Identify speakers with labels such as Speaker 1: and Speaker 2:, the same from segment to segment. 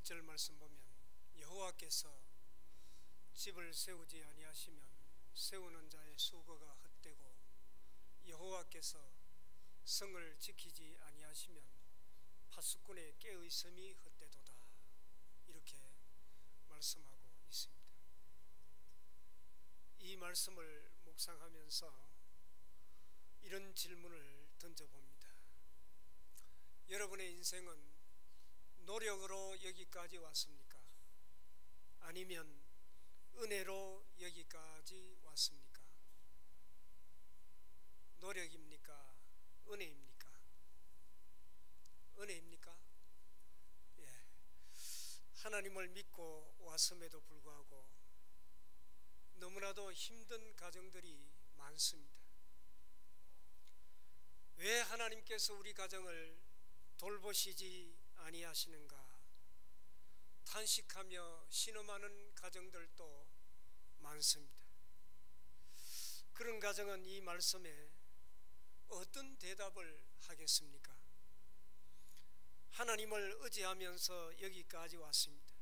Speaker 1: 1절 말씀 보면 여호와께서 집을 세우지 아니하시면 세우는 자의 수고가 헛되고 여호와께서 성을 지키지 아니하시면 파수꾼의 깨의 섬이 헛되도다, 이렇게 말씀하고 있습니다. 이 말씀을 묵상하면서 이런 질문을 던져봅니다. 여러분의 인생은 노력으로 여기까지 왔습니까? 아니면 은혜로 여기까지 왔습니까? 노력입니까? 은혜입니까? 은혜입니까? 예. 하나님을 믿고 왔음에도 불구하고 너무나도 힘든 가정들이 많습니다. 왜 하나님께서 우리 가정을 돌보시지 아니하시는가 탄식하며 신음하는 가정들도 많습니다. 그런 가정은 이 말씀에 어떤 대답을 하겠습니까? 하나님을 의지하면서 여기까지 왔습니다.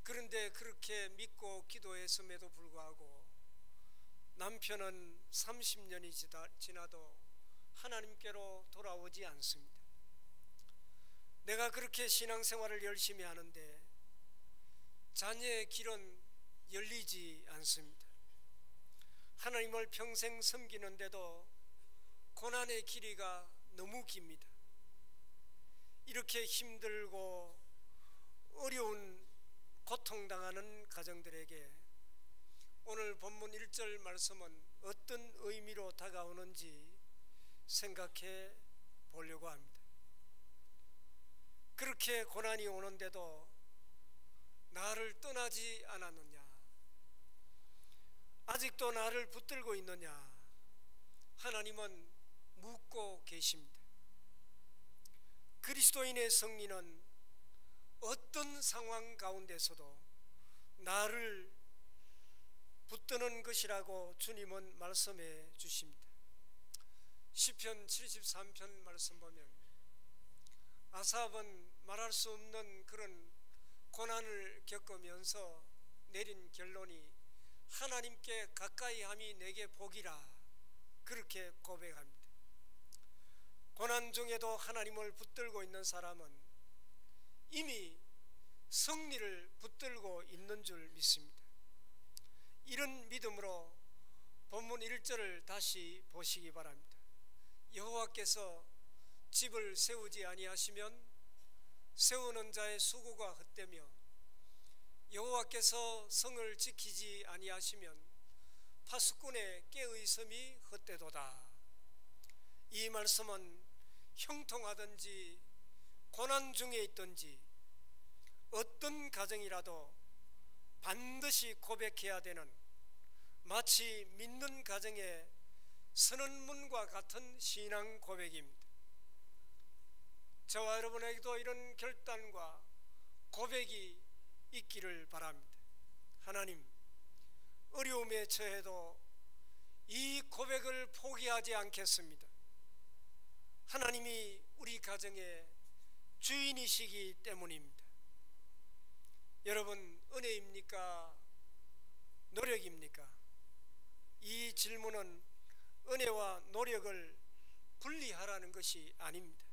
Speaker 1: 그런데 그렇게 믿고 기도했음에도 불구하고 남편은 30년이 지나도 하나님께로 돌아오지 않습니다. 내가 그렇게 신앙생활을 열심히 하는데 자녀의 길은 열리지 않습니다. 하나님을 평생 섬기는데도 고난의 길이가 너무 깁니다. 이렇게 힘들고 어려운 고통당하는 가정들에게 오늘 본문 1절 말씀은 어떤 의미로 다가오는지 생각해 보려고 합니다. 그렇게 고난이 오는데도 나를 떠나지 않았느냐? 아직도 나를 붙들고 있느냐? 하나님은 묻고 계십니다. 그리스도인의 승리는 어떤 상황 가운데서도 나를 붙드는 것이라고 주님은 말씀해 주십니다. 시편 73편 말씀 보면 아삽은 말할 수 없는 그런 고난을 겪으면서 내린 결론이 하나님께 가까이 함이 내게 복이라, 그렇게 고백합니다. 고난 중에도 하나님을 붙들고 있는 사람은 이미 승리를 붙들고 있는 줄 믿습니다. 이런 믿음으로 본문 1절을 다시 보시기 바랍니다. 여호와께서 집을 세우지 아니하시면 세우는 자의 수고가 헛되며 여호와께서 성을 지키지 아니하시면 파수꾼의 깨의 섬이 헛되도다. 이 말씀은 형통하든지 고난 중에 있든지 어떤 가정이라도 반드시 고백해야 되는, 마치 믿는 가정의 선언문과 같은 신앙 고백입니다. 저와 여러분에게도 이런 결단과 고백이 있기를 바랍니다. 하나님, 어려움에 처해도 이 고백을 포기하지 않겠습니다. 하나님이 우리 가정의 주인이시기 때문입니다. 여러분, 은혜입니까? 노력입니까? 이 질문은 은혜와 노력을 분리하라는 것이 아닙니다.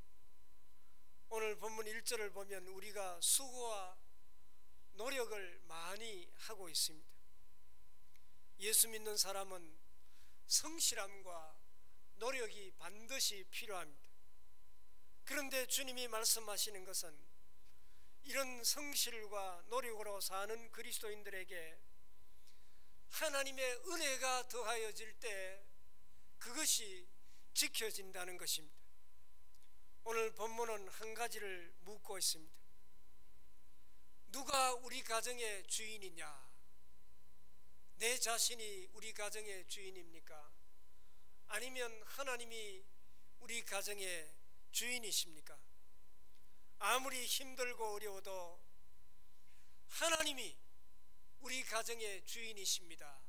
Speaker 1: 오늘 본문 1절을 보면 우리가 수고와 노력을 많이 하고 있습니다. 예수 믿는 사람은 성실함과 노력이 반드시 필요합니다. 그런데 주님이 말씀하시는 것은 이런 성실과 노력으로 사는 그리스도인들에게 하나님의 은혜가 더하여질 때 그것이 지켜진다는 것입니다. 오늘 본문은 한 가지를 묻고 있습니다. 누가 우리 가정의 주인이냐? 내 자신이 우리 가정의 주인입니까? 아니면 하나님이 우리 가정의 주인이십니까? 아무리 힘들고 어려워도 하나님이 우리 가정의 주인이십니다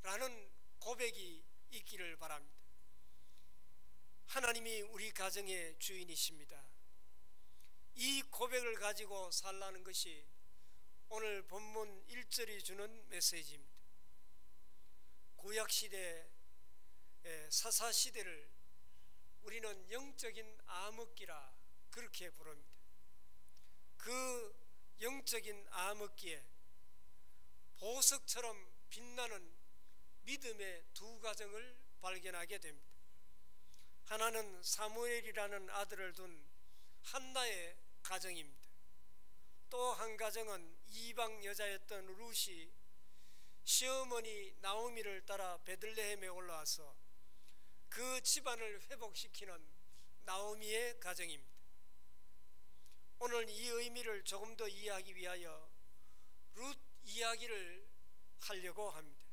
Speaker 1: 라는 고백이 있기를 바랍니다. 하나님이 우리 가정의 주인이십니다. 이 고백을 가지고 살라는 것이 오늘 본문 1절이 주는 메시지입니다. 구약시대 사사시대를 우리는 영적인 암흑기라 그렇게 부릅니다. 그 영적인 암흑기에 보석처럼 빛나는 믿음의 두 가정을 발견하게 됩니다. 하나는 사무엘이라는 아들을 둔 한나의 가정입니다. 또 한 가정은 이방 여자였던 룻이 시어머니 나오미를 따라 베들레헴에 올라와서 그 집안을 회복시키는 나오미의 가정입니다. 오늘 이 의미를 조금 더 이해하기 위하여 룻 이야기를 하려고 합니다.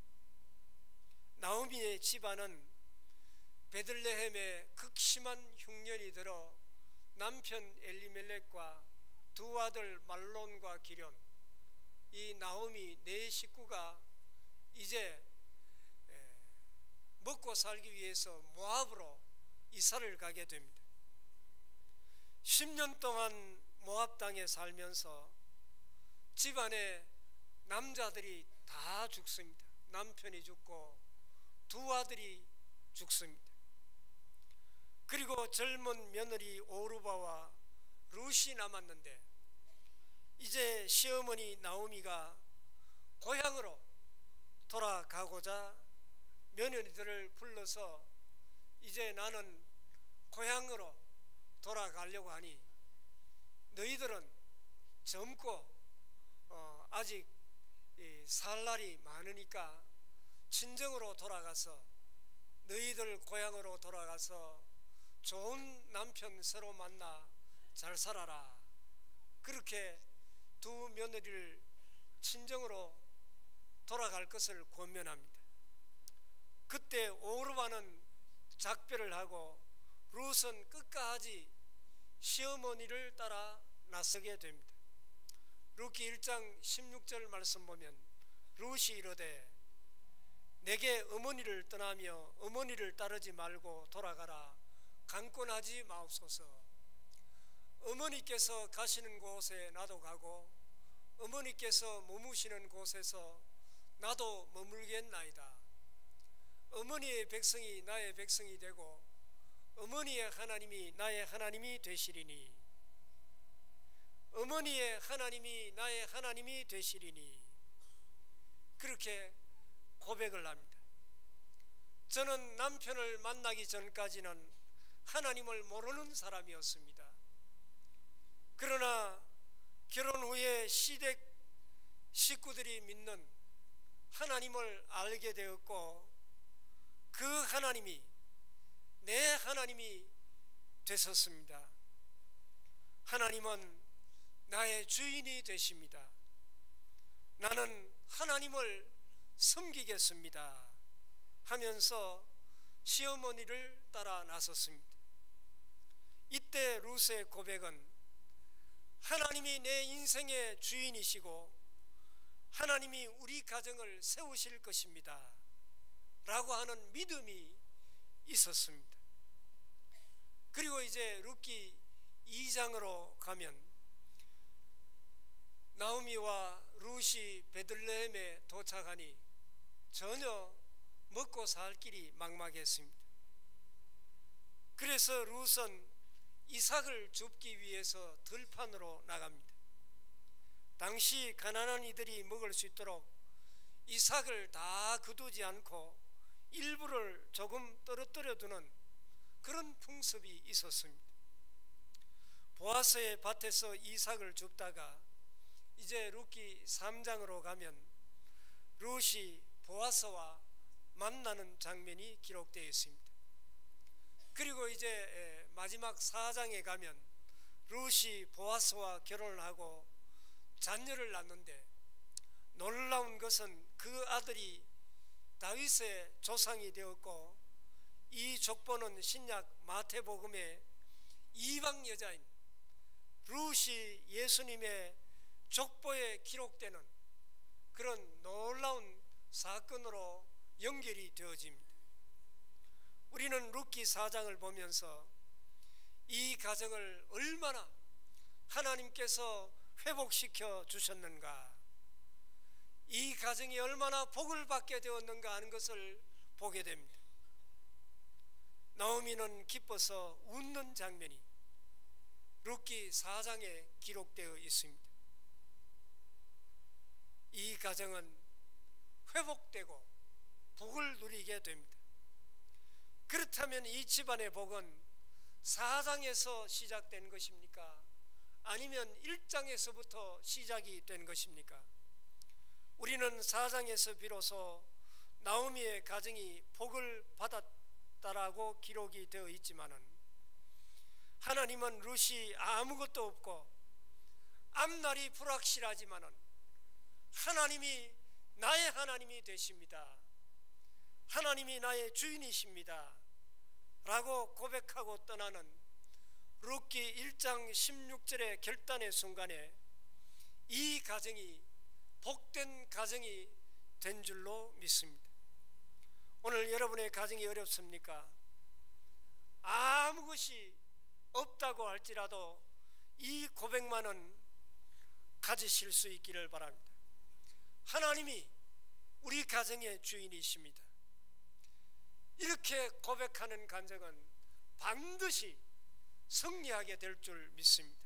Speaker 1: 나오미의 집안은 베들레헴에 극심한 흉년이 들어 남편 엘리멜렉과 두 아들 말론과 기련, 이 나오미 네 식구가 이제 먹고 살기 위해서 모압으로 이사를 가게 됩니다. 10년 동안 모압 땅에 살면서 집안에 남자들이 다 죽습니다. 남편이 죽고 두 아들이 죽습니다. 그리고 젊은 며느리 오르바와 룻이 남았는데 이제 시어머니 나오미가 고향으로 돌아가고자 며느리들을 불러서 이제 나는 고향으로 돌아가려고 하니 너희들은 젊고 아직 살 날이 많으니까 친정으로 돌아가서 너희들 고향으로 돌아가서 좋은 남편 서로 만나 잘 살아라. 그렇게 두 며느리를 친정으로 돌아갈 것을 권면합니다. 그때 오르바는 작별을 하고 룻은 끝까지 시어머니를 따라 나서게 됩니다. 룻기 1장 16절 말씀 보면 룻이 이르되 내게 어머니를 떠나며 어머니를 따르지 말고 돌아가라. 강권하지 마옵소서. 어머니께서 가시는 곳에 나도 가고 어머니께서 머무시는 곳에서 나도 머물겠나이다. 어머니의 백성이 나의 백성이 되고 어머니의 하나님이 나의 하나님이 되시리니 어머니의 하나님이 나의 하나님이 되시리니 그렇게 고백을 합니다. 저는 남편을 만나기 전까지는 하나님을 모르는 사람이었습니다. 그러나 결혼 후에 시댁 식구들이 믿는 하나님을 알게 되었고 그 하나님이 내 하나님이 되셨습니다. 하나님은 나의 주인이 되십니다. 나는 하나님을 섬기겠습니다 하면서 시어머니를 따라 나섰습니다. 이때 룻의 고백은 하나님이 내 인생의 주인이시고 하나님이 우리 가정을 세우실 것입니다 라고 하는 믿음이 있었습니다. 그리고 이제 룻기 2장으로 가면 나오미와 룻이 베들레헴에 도착하니 전혀 먹고 살 길이 막막했습니다. 그래서 룻은 이삭을 줍기 위해서 들판으로 나갑니다. 당시 가난한 이들이 먹을 수 있도록 이삭을 다 거두지 않고 일부를 조금 떨어뜨려 두는 그런 풍습이 있었습니다. 보아스의 밭에서 이삭을 줍다가 이제 룻기 3장으로 가면 룻이 보아스와 만나는 장면이 기록되어 있습니다. 그리고 이제 마지막 4장에 가면 룻이 보아스와 결혼을 하고 자녀를 낳는데 놀라운 것은 그 아들이 다윗의 조상이 되었고 이 족보는 신약 마태복음에 이방 여자인 룻이 예수님의 족보에 기록되는 그런 놀라운 사건으로 연결이 되어집니다. 우리는 룻기 4장을 보면서 이 가정을 얼마나 하나님께서 회복시켜 주셨는가, 이 가정이 얼마나 복을 받게 되었는가 하는 것을 보게 됩니다. 나오미는 기뻐서 웃는 장면이 룻기 4장에 기록되어 있습니다. 이 가정은 회복되고 복을 누리게 됩니다. 그렇다면 이 집안의 복은 4장에서 시작된 것입니까? 아니면 1장에서부터 시작이 된 것입니까? 우리는 4장에서 비로소 나오미의 가정이 복을 받았다라고 기록이 되어 있지만은, 하나님은 룻이 아무것도 없고 앞날이 불확실하지만은 하나님이 나의 하나님이 되십니다, 하나님이 나의 주인이십니다 라고 고백하고 떠나는 룻기 1장 16절의 결단의 순간에 이 가정이 복된 가정이 된 줄로 믿습니다. 오늘 여러분의 가정이 어렵습니까? 아무 것이 없다고 할지라도 이 고백만은 가지실 수 있기를 바랍니다. 하나님이 우리 가정의 주인이십니다. 이렇게 고백하는 가정은 반드시 승리하게 될 줄 믿습니다.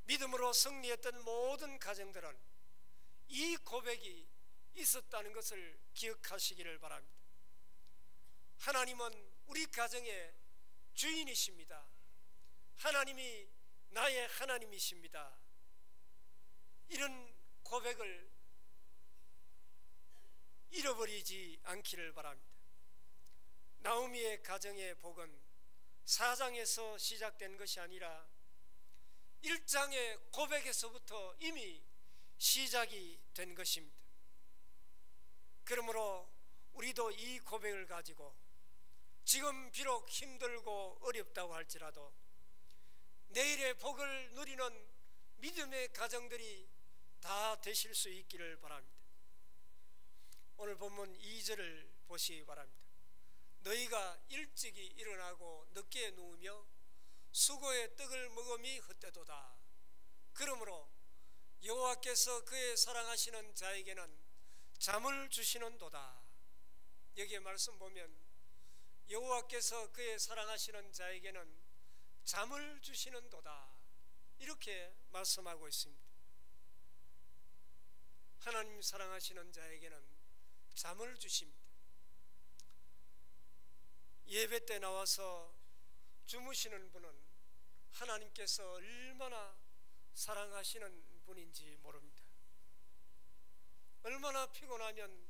Speaker 1: 믿음으로 승리했던 모든 가정들은 이 고백이 있었다는 것을 기억하시기를 바랍니다. 하나님은 우리 가정의 주인이십니다. 하나님이 나의 하나님이십니다. 이런 고백을 잃어버리지 않기를 바랍니다. 나오미의 가정의 복은 4장에서 시작된 것이 아니라 1장의 고백에서부터 이미 시작이 된 것입니다. 그러므로 우리도 이 고백을 가지고 지금 비록 힘들고 어렵다고 할지라도 내일의 복을 누리는 믿음의 가정들이 다 되실 수 있기를 바랍니다. 오늘 본문 2절을 보시기 바랍니다. 너희가 일찍이 일어나고 늦게 누우며 수고의 떡을 먹음이 헛되도다. 그러므로 여호와께서 그의 사랑하시는 자에게는 잠을 주시는도다. 여기에 말씀 보면 여호와께서 그의 사랑하시는 자에게는 잠을 주시는도다, 이렇게 말씀하고 있습니다. 하나님 사랑하시는 자에게는 잠을 주십니다. 예배 때 나와서 주무시는 분은 하나님께서 얼마나 사랑하시는 분인지 모릅니다. 얼마나 피곤하면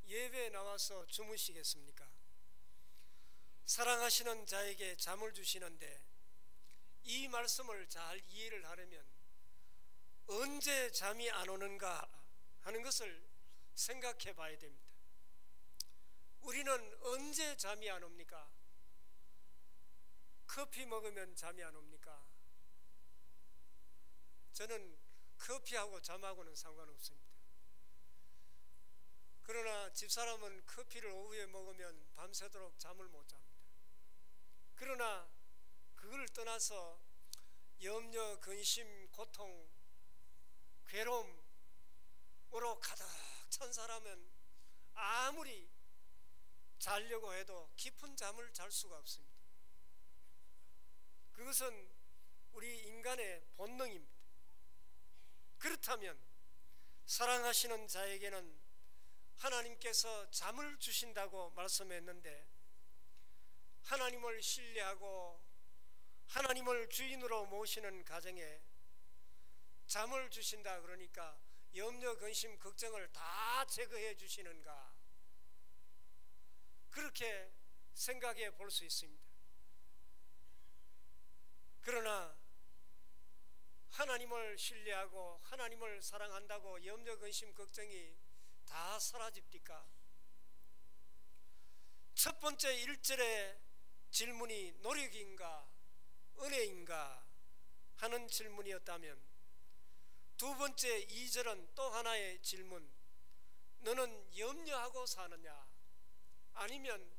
Speaker 1: 예배에 나와서 주무시겠습니까? 사랑하시는 자에게 잠을 주시는데 이 말씀을 잘 이해를 하려면 언제 잠이 안 오는가 하는 것을 생각해 봐야 됩니다. 우리는 언제 잠이 안 옵니까? 커피 먹으면 잠이 안 옵니까? 저는 커피하고 잠하고는 상관없습니다. 그러나 집사람은 커피를 오후에 먹으면 밤새도록 잠을 못 잡니다. 그러나 그걸 떠나서 염려, 근심, 고통, 괴로움으로 가득 찬 사람은 아무리 자려고 해도 깊은 잠을 잘 수가 없습니다. 그것은 우리 인간의 본능입니다. 그렇다면 사랑하시는 자에게는 하나님께서 잠을 주신다고 말씀했는데, 하나님을 신뢰하고 하나님을 주인으로 모시는 가정에 잠을 주신다 그러니까 염려, 근심, 걱정을 다 제거해 주시는가, 그렇게 생각해 볼 수 있습니다. 그러나 하나님을 신뢰하고 하나님을 사랑한다고 염려, 근심, 걱정이 다 사라집니까? 첫 번째 1절의 질문이 노력인가 은혜인가 하는 질문이었다면, 두 번째 2절은 또 하나의 질문, 너는 염려하고 사느냐 아니면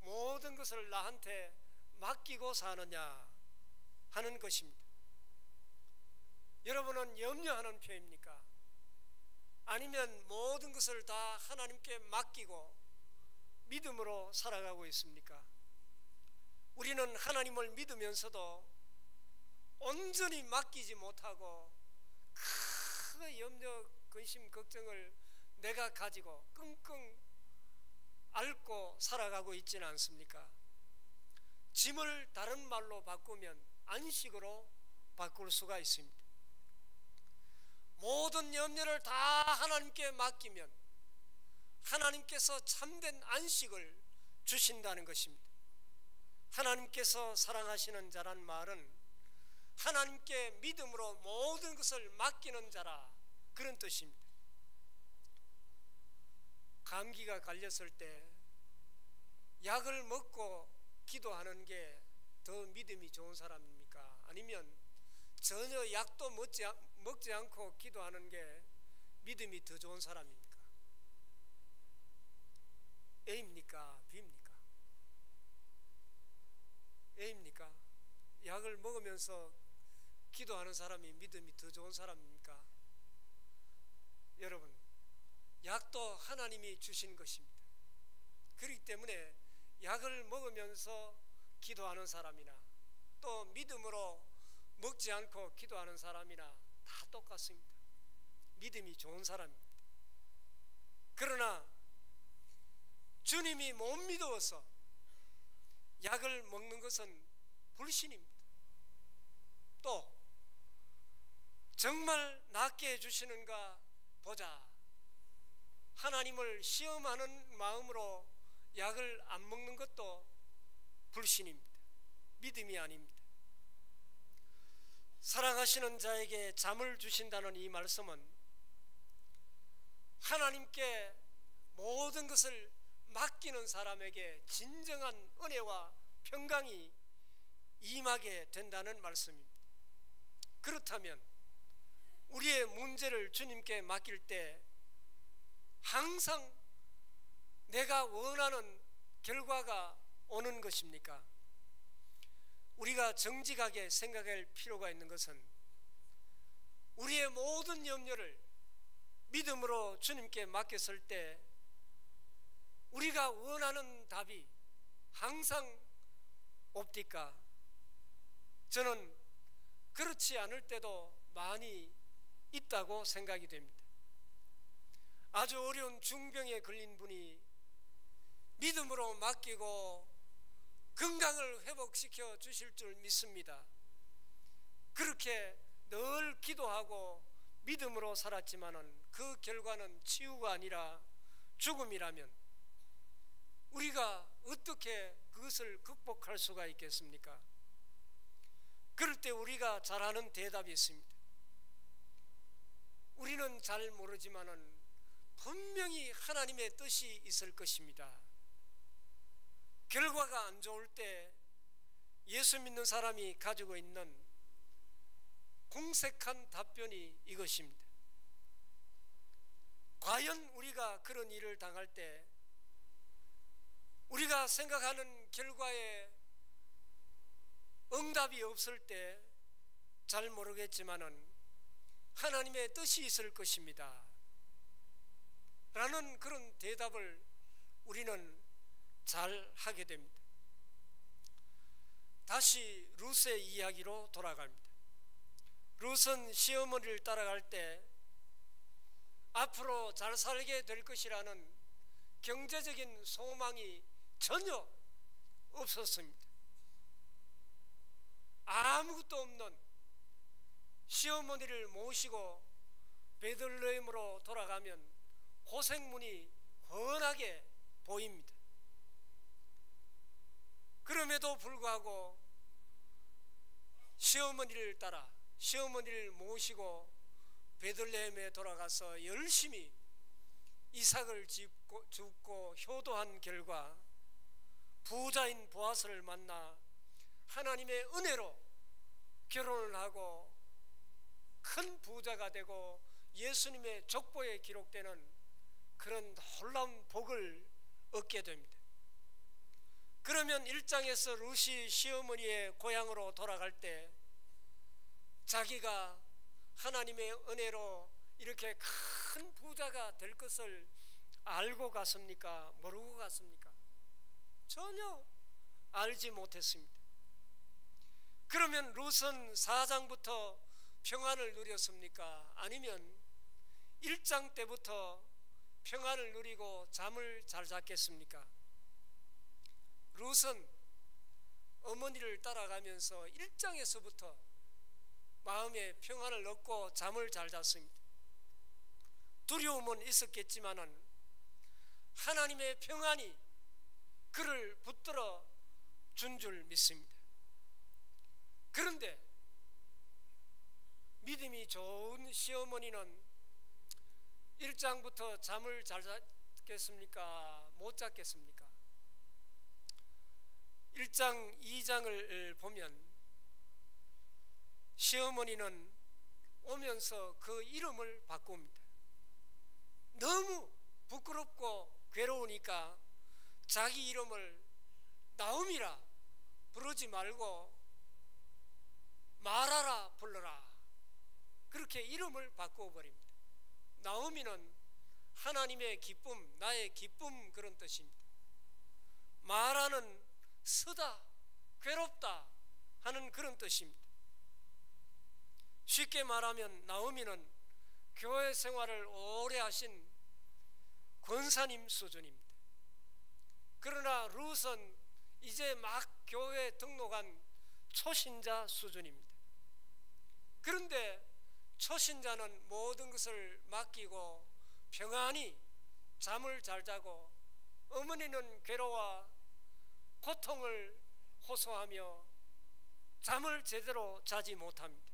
Speaker 1: 모든 것을 나한테 맡기고 사느냐 하는 것입니다. 여러분은 염려하는 편입니까? 아니면 모든 것을 다 하나님께 맡기고 믿음으로 살아가고 있습니까? 우리는 하나님을 믿으면서도 온전히 맡기지 못하고 큰 염려, 근심, 걱정을 내가 가지고 끙끙 앓고 살아가고 있지는 않습니까? 짐을 다른 말로 바꾸면 안식으로 바꿀 수가 있습니다. 모든 염려를 다 하나님께 맡기면 하나님께서 참된 안식을 주신다는 것입니다. 하나님께서 사랑하시는 자란 말은 하나님께 믿음으로 모든 것을 맡기는 자라, 그런 뜻입니다. 감기가 걸렸을 때 약을 먹고 기도하는 게 더 믿음이 좋은 사람입니까? 아니면 전혀 약도 먹지 않고 기도하는 게 믿음이 더 좋은 사람입니까? A입니까? B입니까? A입니까? 약을 먹으면서 기도하는 사람이 믿음이 더 좋은 사람입니까? 여러분, 약도 하나님이 주신 것입니다. 그렇기 때문에 약을 먹으면서 기도하는 사람이나 또 믿음으로 먹지 않고 기도하는 사람이나 다 똑같습니다. 믿음이 좋은 사람입니다. 그러나 주님이 못 믿어서 약을 먹는 것은 불신입니다. 또 정말 낫게 해주시는가 보자, 하나님을 시험하는 마음으로 약을 안 먹는 것도 불신입니다. 믿음이 아닙니다. 사랑하시는 자에게 잠을 주신다는 이 말씀은 하나님께 모든 것을 맡기는 사람에게 진정한 은혜와 평강이 임하게 된다는 말씀입니다. 그렇다면 우리의 문제를 주님께 맡길 때 항상 내가 원하는 결과가 오는 것입니까? 우리가 정직하게 생각할 필요가 있는 것은 우리의 모든 염려를 믿음으로 주님께 맡겼을 때 우리가 원하는 답이 항상 옵니까? 저는 그렇지 않을 때도 많이 있다고 생각이 됩니다. 아주 어려운 중병에 걸린 분이 믿음으로 맡기고 건강을 회복시켜 주실 줄 믿습니다. 그렇게 늘 기도하고 믿음으로 살았지만은 그 결과는 치유가 아니라 죽음이라면 우리가 어떻게 그것을 극복할 수가 있겠습니까? 그럴 때 우리가 잘 아는 대답이 있습니다. 우리는 잘 모르지만은 분명히 하나님의 뜻이 있을 것입니다. 결과가 안 좋을 때 예수 믿는 사람이 가지고 있는 공색한 답변이 이것입니다. 과연 우리가 그런 일을 당할 때 우리가 생각하는 결과에 응답이 없을 때 잘 모르겠지만은 하나님의 뜻이 있을 것입니다 라는 그런 대답을 우리는 잘 하게 됩니다. 다시 룻의 이야기로 돌아갑니다. 룻은 시어머니를 따라갈 때 앞으로 잘 살게 될 것이라는 경제적인 소망이 전혀 없었습니다. 아무것도 없는 시어머니를 모시고 베들레헴으로 돌아가면 고생문이 훤하게 보입니다. 그럼에도 불구하고 시어머니를 따라 시어머니를 모시고 베들레헴에 돌아가서 열심히 이삭을 줍고 효도한 결과 부자인 보아스를 만나 하나님의 은혜로 결혼을 하고 큰 부자가 되고 예수님의 족보에 기록되는 그런 놀라운 복을 얻게 됩니다. 그러면 1장에서 룻이 시어머니의 고향으로 돌아갈 때 자기가 하나님의 은혜로 이렇게 큰 부자가 될 것을 알고 갔습니까? 모르고 갔습니까? 전혀 알지 못했습니다. 그러면 룻은 4장부터 평안을 누렸습니까? 아니면 1장 때부터 평안을 누리고 잠을 잘 잤겠습니까? 룻은 어머니를 따라가면서 1장에서부터 마음에 평안을 얻고 잠을 잘 잤습니다. 두려움은 있었겠지만은 하나님의 평안이 그를 붙들어 준 줄 믿습니다. 그런데 믿음이 좋은 시어머니는 1장부터 잠을 잘 잤겠습니까? 못 잤겠습니까? 1장, 2장을 보면 시어머니는 오면서 그 이름을 바꿉니다. 너무 부끄럽고 괴로우니까 자기 이름을 나오미라 부르지 말고 마라라 불러라, 그렇게 이름을 바꿔버립니다. 나오미는 하나님의 기쁨, 나의 기쁨, 그런 뜻입니다. 마라는 쓰다, 괴롭다 하는 그런 뜻입니다. 쉽게 말하면 나오미는 교회 생활을 오래 하신 권사님 수준입니다. 그러나 룻은 이제 막 교회에 등록한 초신자 수준입니다. 그런데 초신자는 모든 것을 맡기고 평안히 잠을 잘 자고, 어머니는 괴로워 고통을 호소하며 잠을 제대로 자지 못합니다.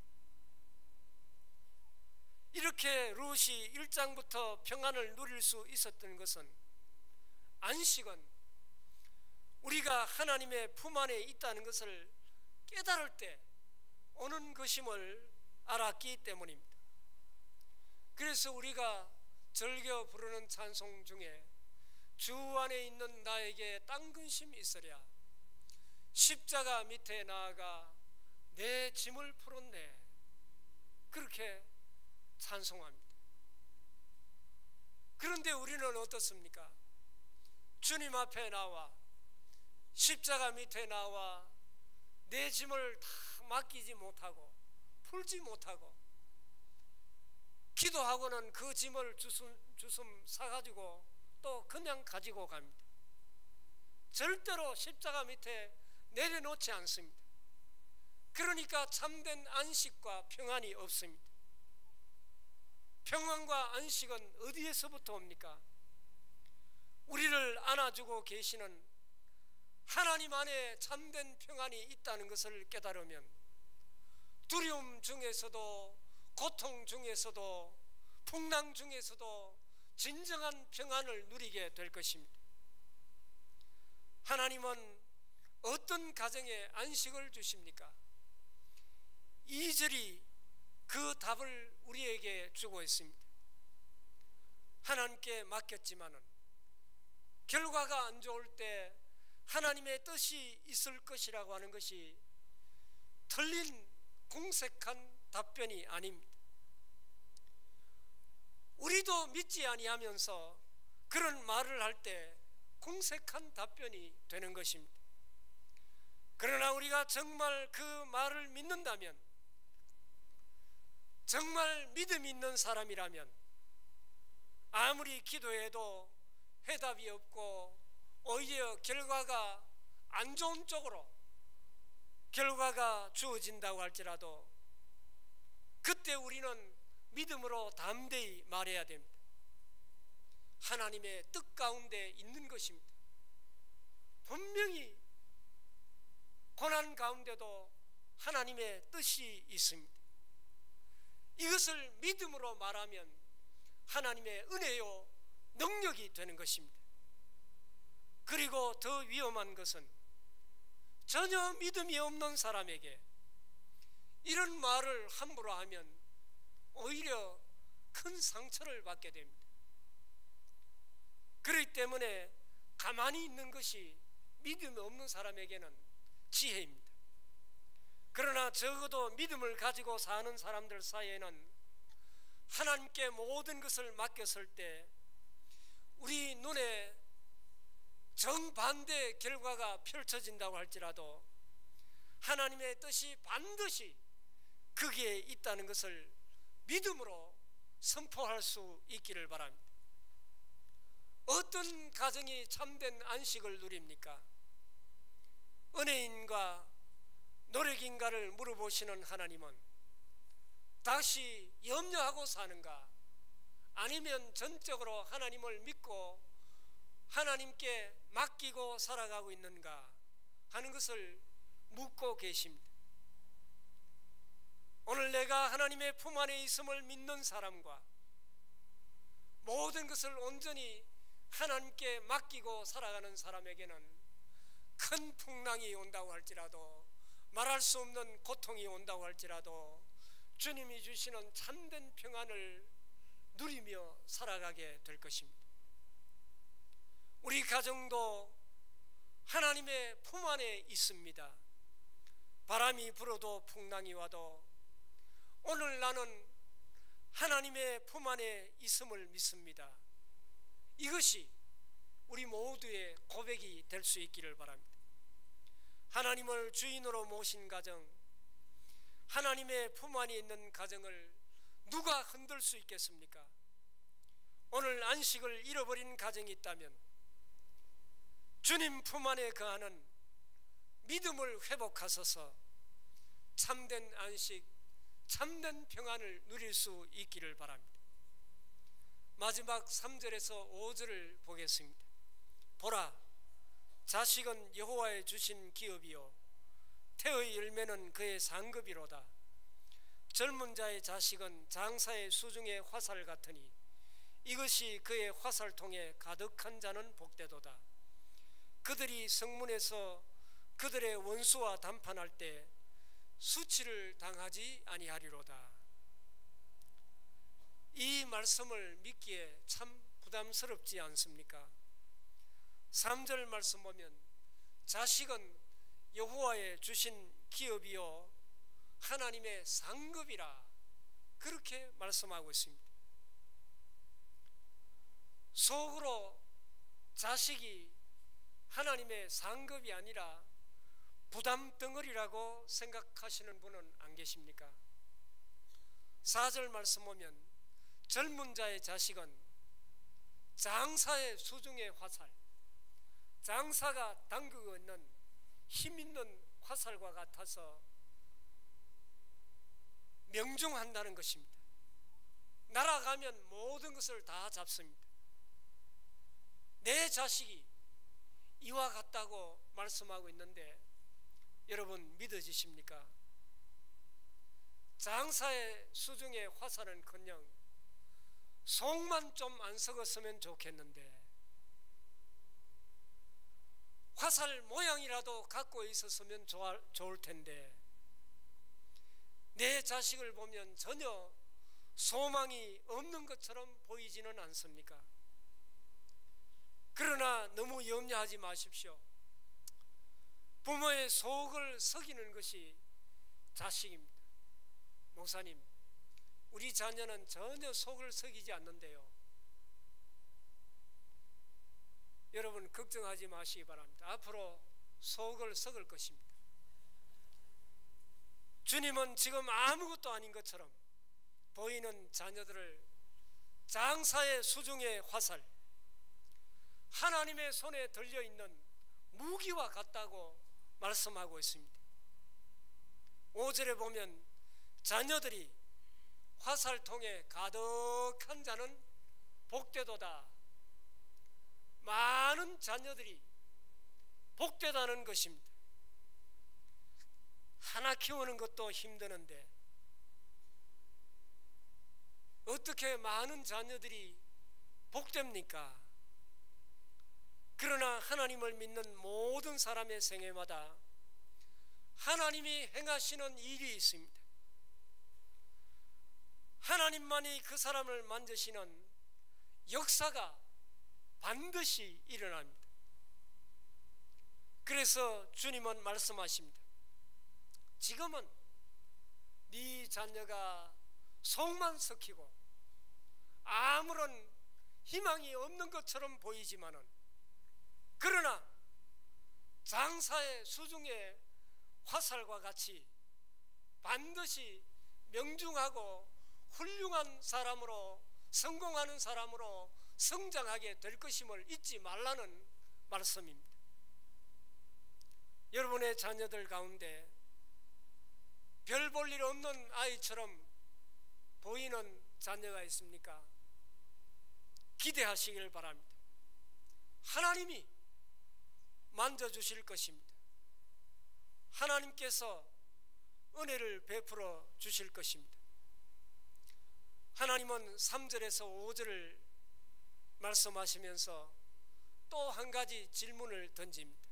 Speaker 1: 이렇게 룻이 1장부터 평안을 누릴 수 있었던 것은, 안식은 우리가 하나님의 품 안에 있다는 것을 깨달을 때 오는 것임을 알았기 때문입니다. 그래서 우리가 즐겨 부르는 찬송 중에 주 안에 있는 나에게 딴 근심이 있으랴, 십자가 밑에 나아가 내 짐을 풀었네, 그렇게 찬송합니다. 그런데 우리는 어떻습니까? 주님 앞에 나와 십자가 밑에 나와 내 짐을 다 맡기지 못하고 풀지 못하고, 기도하고는 그 짐을 주섬 사가지고 또 그냥 가지고 갑니다. 절대로 십자가 밑에 내려놓지 않습니다. 그러니까 참된 안식과 평안이 없습니다. 평안과 안식은 어디에서부터 옵니까? 우리를 안아주고 계시는 하나님 안에 참된 평안이 있다는 것을 깨달으면 두려움 중에서도, 고통 중에서도, 풍랑 중에서도 진정한 평안을 누리게 될 것입니다. 하나님은 어떤 가정에 안식을 주십니까? 2절이 그 답을 우리에게 주고 있습니다. 하나님께 맡겼지만은 결과가 안 좋을 때 하나님의 뜻이 있을 것이라고 하는 것이 틀린 공색한 답변이 아닙니다. 우리도 믿지 아니하면서 그런 말을 할 때 공색한 답변이 되는 것입니다. 그러나 우리가 정말 그 말을 믿는다면, 정말 믿음 있는 사람이라면 아무리 기도해도 해답이 없고 오히려 결과가 안 좋은 쪽으로 결과가 주어진다고 할지라도 그때 우리는 믿음으로 담대히 말해야 됩니다. 하나님의 뜻 가운데 있는 것입니다. 분명히 고난 가운데도 하나님의 뜻이 있습니다. 이것을 믿음으로 말하면 하나님의 은혜요 능력이 되는 것입니다. 그리고 더 위험한 것은 전혀 믿음이 없는 사람에게 이런 말을 함부로 하면 오히려 큰 상처를 받게 됩니다. 그렇기 때문에 가만히 있는 것이 믿음이 없는 사람에게는 지혜입니다. 그러나 적어도 믿음을 가지고 사는 사람들 사이에는 하나님께 모든 것을 맡겼을 때 우리 눈에 정반대의 결과가 펼쳐진다고 할지라도 하나님의 뜻이 반드시 거기에 있다는 것을 믿음으로 선포할 수 있기를 바랍니다. 어떤 가정이 참된 안식을 누립니까? 은혜인가 노력인가를 물어보시는 하나님은 다시 염려하고 사는가, 아니면 전적으로 하나님을 믿고 하나님께 맡기고 살아가고 있는가 하는 것을 묻고 계십니다. 오늘 내가 하나님의 품 안에 있음을 믿는 사람과 모든 것을 온전히 하나님께 맡기고 살아가는 사람에게는 큰 풍랑이 온다고 할지라도, 말할 수 없는 고통이 온다고 할지라도 주님이 주시는 참된 평안을 누리며 살아가게 될 것입니다. 우리 가정도 하나님의 품 안에 있습니다. 바람이 불어도 풍랑이 와도 오늘 나는 하나님의 품 안에 있음을 믿습니다. 이것이 우리 모두의 고백이 될 수 있기를 바랍니다. 하나님을 주인으로 모신 가정, 하나님의 품 안에 있는 가정을 누가 흔들 수 있겠습니까? 오늘 안식을 잃어버린 가정이 있다면 주님 품 안에 거하는 믿음을 회복하소서 참된 안식, 참된 평안을 누릴 수 있기를 바랍니다. 마지막 3절에서 5절을 보겠습니다. 보라, 자식은 여호와의 주신 기업이요 태의 열매는 그의 상급이로다. 젊은 자의 자식은 장사의 수중의 화살 같으니 이것이 그의 화살통에 가득한 자는 복되도다. 그들이 성문에서 그들의 원수와 담판할 때 수치를 당하지 아니하리로다. 이 말씀을 믿기에 참 부담스럽지 않습니까? 3절 말씀 보면 자식은 여호와의 주신 기업이요 하나님의 상급이라 그렇게 말씀하고 있습니다. 속으로 자식이 하나님의 상급이 아니라 부담 덩어리라고 생각하시는 분은 안 계십니까? 4절 말씀 보면 젊은 자의 자식은 장사의 수중의 화살, 장사가 당기고 있는 힘 있는 화살과 같아서 명중한다는 것입니다. 날아가면 모든 것을 다 잡습니다. 내 자식이 이와 같다고 말씀하고 있는데 여러분 믿어지십니까? 장사의 수중의 화살은커녕 속만 좀 안 썩었으면 좋겠는데 화살 모양이라도 갖고 있었으면 좋을 텐데 내 자식을 보면 전혀 소망이 없는 것처럼 보이지는 않습니까? 그러나 너무 염려하지 마십시오. 부모의 속을 썩이는 것이 자식입니다. 목사님, 우리 자녀는 전혀 속을 썩이지 않는데요. 여러분 걱정하지 마시기 바랍니다. 앞으로 속을 썩을 것입니다. 주님은 지금 아무것도 아닌 것처럼 보이는 자녀들을 장사의 수중의 화살, 하나님의 손에 들려있는 무기와 같다고 말씀하고 있습니다. 5절에 보면 자녀들이 화살통에 가득한 자는 복되도다. 많은 자녀들이 복되다는 것입니다. 하나 키우는 것도 힘드는데 어떻게 많은 자녀들이 복됩니까? 그러나 하나님을 믿는 모든 사람의 생애마다 하나님이 행하시는 일이 있습니다. 하나님만이 그 사람을 만드시는 역사가 반드시 일어납니다. 그래서 주님은 말씀하십니다. 지금은 네 자녀가 속만 썩히고 아무런 희망이 없는 것처럼 보이지만은, 그러나 장사의 수중의 화살과 같이 반드시 명중하고 훌륭한 사람으로, 성공하는 사람으로 성장하게 될 것임을 잊지 말라는 말씀입니다. 여러분의 자녀들 가운데 별 볼 일 없는 아이처럼 보이는 자녀가 있습니까? 기대하시길 바랍니다. 하나님이 만져주실 것입니다. 하나님께서 은혜를 베풀어 주실 것입니다. 하나님은 3절에서 5절을 말씀하시면서 또 한 가지 질문을 던집니다.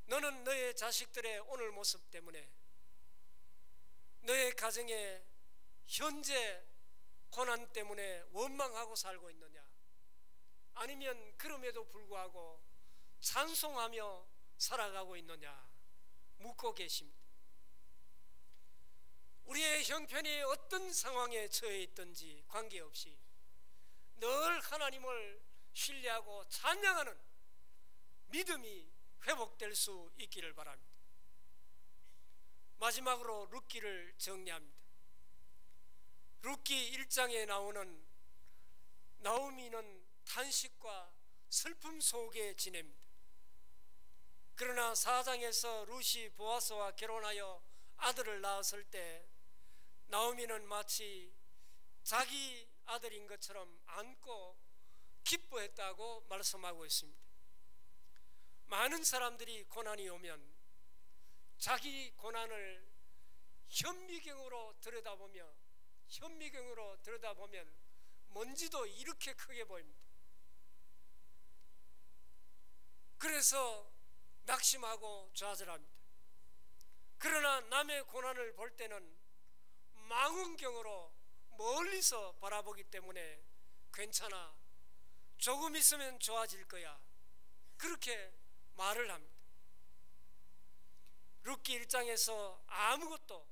Speaker 1: 너는 너의 자식들의 오늘 모습 때문에 너의 가정의 현재 고난 때문에 원망하고 살고 있느냐? 아니면 그럼에도 불구하고 찬송하며 살아가고 있느냐? 묻고 계십니다. 우리의 형편이 어떤 상황에 처해 있든지 관계없이 늘 하나님을 신뢰하고 찬양하는 믿음이 회복될 수 있기를 바랍니다. 마지막으로 룻기를 정리합니다. 룻기 1장에 나오는 나오미는 탄식과 슬픔 속에 지냅니다. 그러나 4장에서 룻이 보아스와 결혼하여 아들을 낳았을 때 나오미는 마치 자기 아들인 것처럼 안고 기뻐했다고 말씀하고 있습니다. 많은 사람들이 고난이 오면 자기 고난을 현미경으로 들여다보면 먼지도 이렇게 크게 보입니다. 그래서 낙심하고 좌절합니다. 그러나 남의 고난을 볼 때는 망원경으로 멀리서 바라보기 때문에 괜찮아, 조금 있으면 좋아질 거야, 그렇게 말을 합니다. 룻기 1장에서 아무것도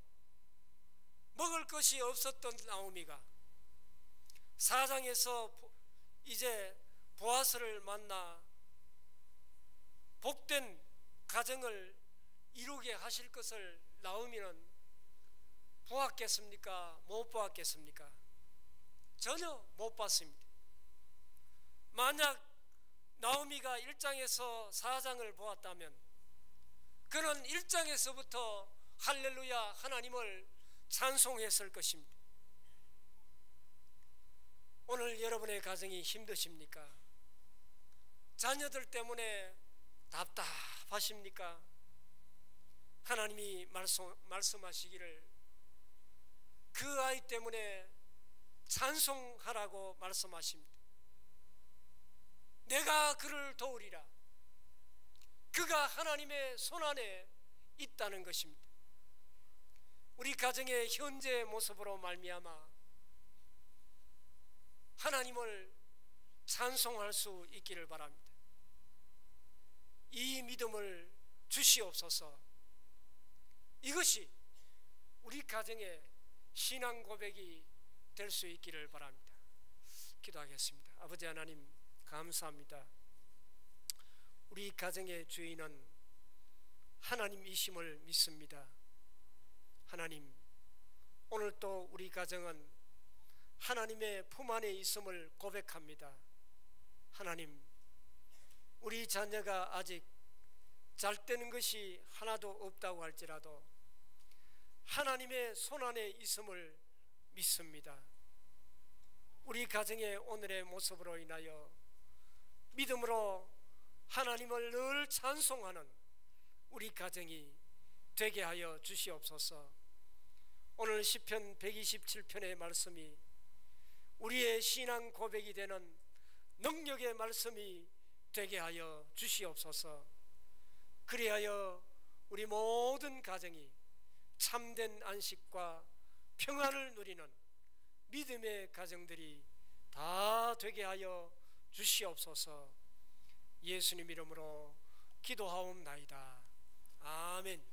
Speaker 1: 먹을 것이 없었던 나오미가 4장에서 이제 보아스를 만나 복된 가정을 이루게 하실 것을 나오미는 보았겠습니까? 못 보았겠습니까? 전혀 못 봤습니다. 만약 나오미가 1장에서 4장을 보았다면 그는 1장에서부터 할렐루야 하나님을 찬송했을 것입니다. 오늘 여러분의 가정이 힘드십니까? 자녀들 때문에 답답하십니까? 하나님이 말씀하시기를 그 아이 때문에 찬송하라고 말씀하십니다. 내가 그를 도우리라. 그가 하나님의 손안에 있다는 것입니다. 우리 가정의 현재 모습으로 말미암아 하나님을 찬송할 수 있기를 바랍니다. 이 믿음을 주시옵소서. 이것이 우리 가정의 신앙 고백이 될 수 있기를 바랍니다. 기도하겠습니다. 아버지 하나님 감사합니다. 우리 가정의 주인은 하나님이심을 믿습니다. 하나님, 오늘 또 우리 가정은 하나님의 품 안에 있음을 고백합니다. 하나님, 우리 자녀가 아직 잘 되는 것이 하나도 없다고 할지라도 하나님의 손안에 있음을 믿습니다. 우리 가정의 오늘의 모습으로 인하여 믿음으로 하나님을 늘 찬송하는 우리 가정이 되게 하여 주시옵소서. 오늘 시편 127편의 말씀이 우리의 신앙 고백이 되는 능력의 말씀이 되게 하여 주시옵소서. 그리하여 우리 모든 가정이 참된 안식과 평안을 누리는 믿음의 가정들이 다 되게 하여 주시옵소서. 예수님 이름으로 기도하옵나이다. 아멘.